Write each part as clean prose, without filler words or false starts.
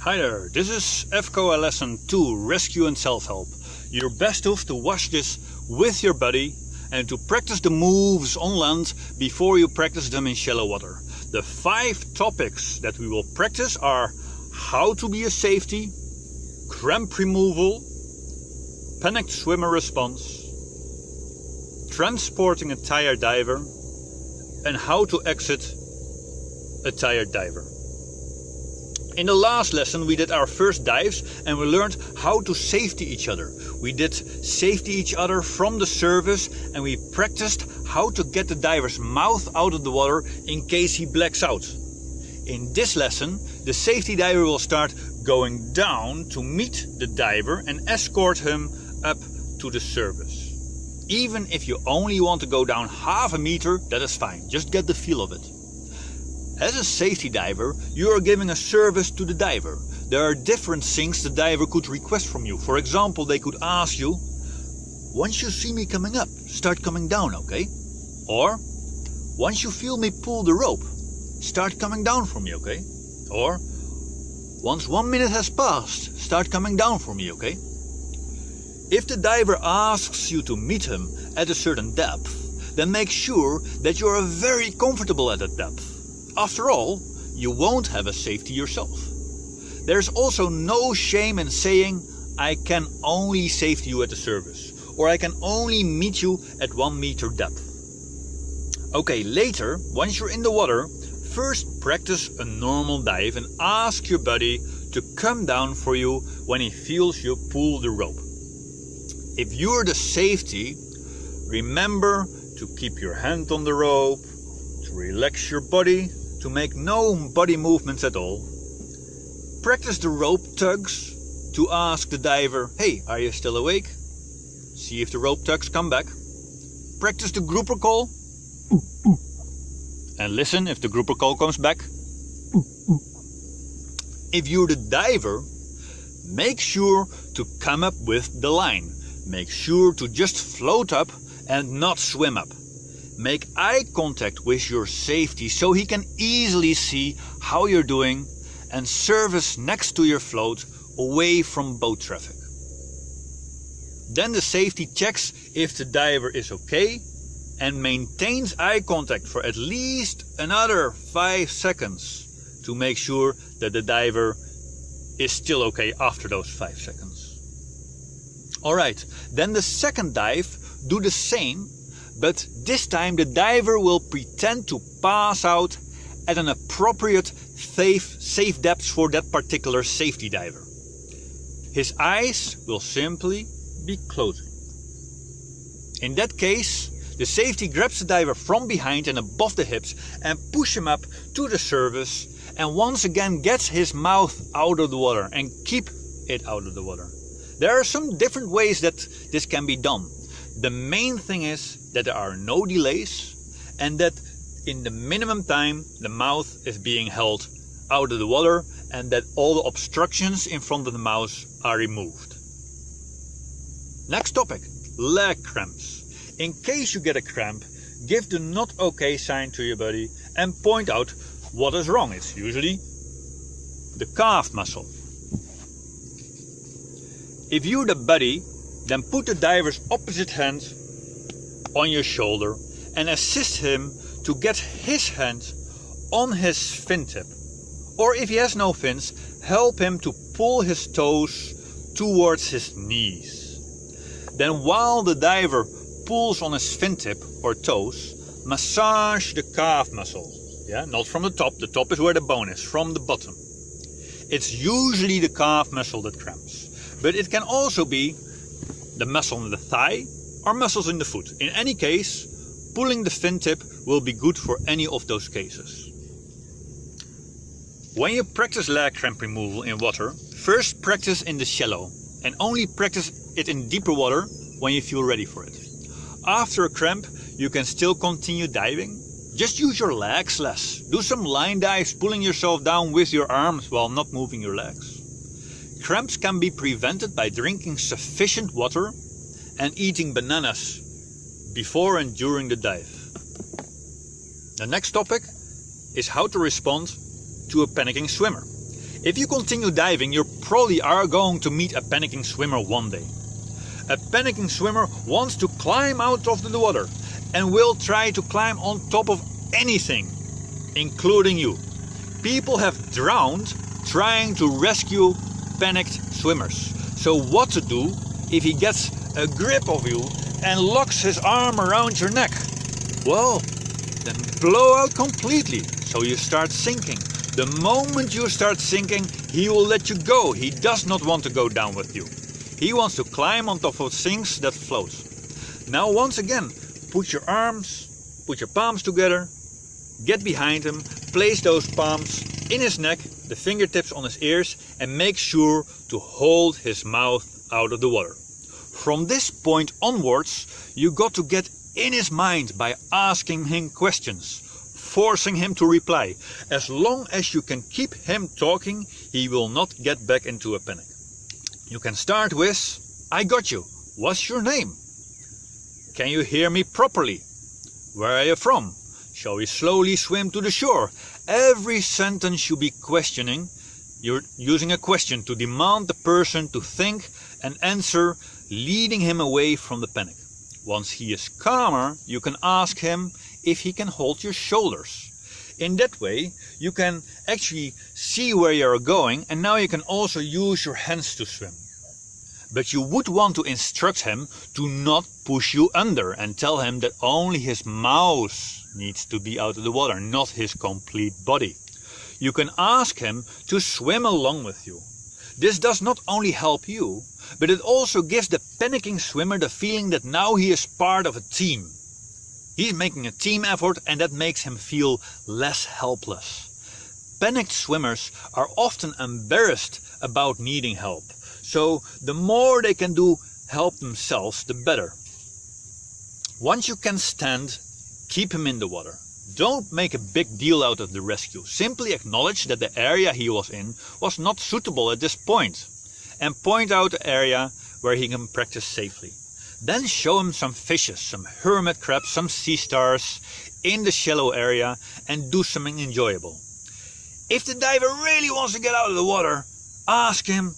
Hi there, this is FCOA Lesson 2, Rescue and Self-Help. Your best tools to watch this with your buddy and to practice the moves on land before you practice them in shallow water. The 5 topics that we will practice are how to be a safety, cramp removal, panicked swimmer response, transporting a tired diver, and how to exit a tired diver. In the last lesson we did our first dives and we learned how to safety each other. We did safety each other from the surface and we practiced how to get the diver's mouth out of the water in case he blacks out. In this lesson the safety diver will start going down to meet the diver and escort him up to the surface. Even if you only want to go down half a meter, that is fine, just get the feel of it. As a safety diver, you are giving a service to the diver. There are different things the diver could request from you. For example, they could ask you, once you see me coming up, start coming down, okay? Or, once you feel me pull the rope, start coming down for me, okay? Or, once 1 minute has passed, start coming down for me, okay? If the diver asks you to meet him at a certain depth, then make sure that you are very comfortable at that depth. After all, you won't have a safety yourself. There's also no shame in saying, I can only safety you at the surface, or I can only meet you at 1 meter depth. Okay, later, once you're in the water, first practice a normal dive and ask your buddy to come down for you when he feels you pull the rope. If you're the safety, remember to keep your hand on the rope, to relax your body, to make no body movements at all. Practice the rope tugs to ask the diver, hey, are you still awake? See if the rope tugs come back. Practice the grouper call. And listen if the grouper call comes back. If you're the diver, make sure to come up with the line. Make sure to just float up and not swim up. Make eye contact with your safety so he can easily see how you're doing and service next to your float away from boat traffic. Then the safety checks if the diver is okay and maintains eye contact for at least another 5 seconds to make sure that the diver is still okay after those 5 seconds. Alright, then the second dive, do the same. But this time the diver will pretend to pass out at an appropriate safe depth for that particular safety diver. His eyes will simply be closing. In that case, the safety grabs the diver from behind and above the hips and push him up to the surface and once again gets his mouth out of the water and keep it out of the water. There are some different ways that this can be done. The main thing is that there are no delays and that in the minimum time the mouth is being held out of the water and that all the obstructions in front of the mouth are removed. Next topic, leg cramps. In case you get a cramp, give the not okay sign to your buddy and point out what is wrong. It's usually the calf muscle. If you're the buddy, then put the diver's opposite hand on your shoulder and assist him to get his hand on his fin tip. Or if he has no fins, help him to pull his toes towards his knees. Then while the diver pulls on his fin tip or toes, massage the calf muscle. Yeah, not from the top is where the bone is, from the bottom. It's usually the calf muscle that cramps, but it can also be the muscle in the thigh or muscles in the foot. In any case, pulling the fin tip will be good for any of those cases. When you practice leg cramp removal in water, first practice in the shallow and only practice it in deeper water when you feel ready for it. After a cramp, you can still continue diving. Just use your legs less. Do some line dives, pulling yourself down with your arms while not moving your legs. Cramps can be prevented by drinking sufficient water and eating bananas before and during the dive. The next topic is how to respond to a panicking swimmer. If you continue diving, you probably are going to meet a panicking swimmer one day. A panicking swimmer wants to climb out of the water and will try to climb on top of anything, including you. People have drowned trying to rescue panicked swimmers. So what to do if he gets a grip of you and locks his arm around your neck? Well, then blow out completely so you start sinking. The moment you start sinking, he will let you go. He does not want to go down with you. He wants to climb on top of things that float. Now once again, put your palms together, get behind him, place those palms in his neck, the fingertips on his ears, and make sure to hold his mouth out of the water. From this point onwards, you got to get in his mind by asking him questions, forcing him to reply. As long as you can keep him talking, he will not get back into a panic. You can start with, "I got you. What's your name? Can you hear me properly? Where are you from? Shall we slowly swim to the shore?" Every sentence you be questioning, you're using a question to demand the person to think and answer, leading him away from the panic. Once he is calmer, you can ask him if he can hold your shoulders. In that way, you can actually see where you're going, and now you can also use your hands to swim. But you would want to instruct him to not push you under and tell him that only his mouth needs to be out of the water, not his complete body. You can ask him to swim along with you. This does not only help you, but it also gives the panicking swimmer the feeling that now he is part of a team. He's making a team effort, and that makes him feel less helpless. Panicked swimmers are often embarrassed about needing help, so the more they can do help themselves, the better. Once you can stand, keep him in the water. Don't make a big deal out of the rescue. Simply acknowledge that the area he was in was not suitable at this point, and point out the area where he can practice safely. Then show him some fishes, some hermit crabs, some sea stars in the shallow area, and do something enjoyable. If the diver really wants to get out of the water, ask him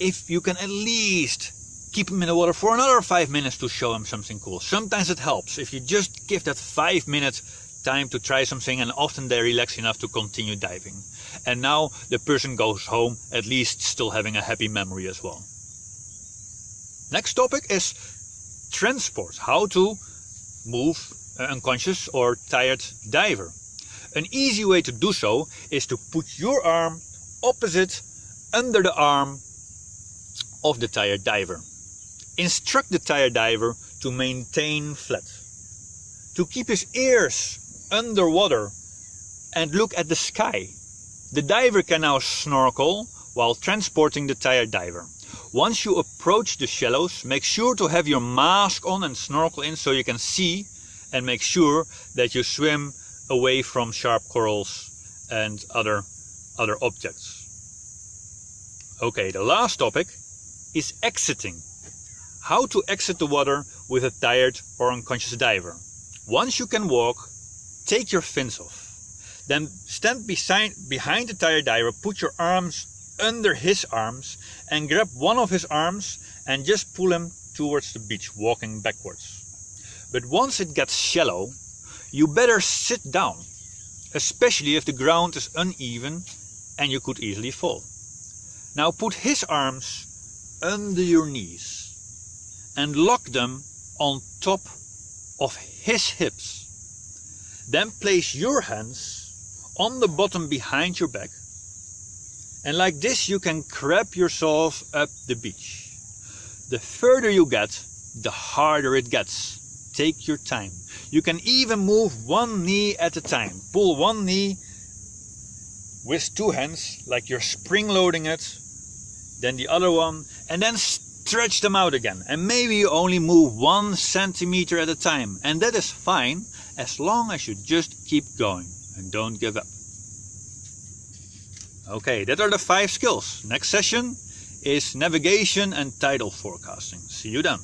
if you can at least keep him in the water for another 5 minutes to show him something cool. Sometimes it helps if you just give that 5-minute time to try something, and often they relax enough to continue diving. And now the person goes home at least still having a happy memory as well. Next topic is transport. How to move an unconscious or tired diver. An easy way to do so is to put your arm opposite under the arm of the tired diver. Instruct the tired diver to maintain flat, to keep his ears underwater and look at the sky. The diver can now snorkel while transporting the tired diver. Once you approach the shallows, make sure to have your mask on and snorkel in so you can see, and make sure that you swim away from sharp corals and other objects. Okay, the last topic is exiting. How to exit the water with a tired or unconscious diver. Once you can walk, take your fins off. Then stand behind the tired diver, put your arms under his arms and grab one of his arms and just pull him towards the beach, walking backwards. But once it gets shallow, you better sit down, especially if the ground is uneven and you could easily fall. Now put his arms under your knees and lock them on top of his hips. Then place your hands on the bottom behind your back, and like this you can crab yourself up the beach. The further you get, the harder it gets. Take your time. You can even move one knee at a time. Pull one knee with two hands, like you're spring loading it, then the other one, and then stretch them out again. And maybe you only move 1 centimeter at a time, and that is fine as long as you just keep going and don't give up. Okay, that are the 5 skills. Next session is navigation and tidal forecasting. See you then.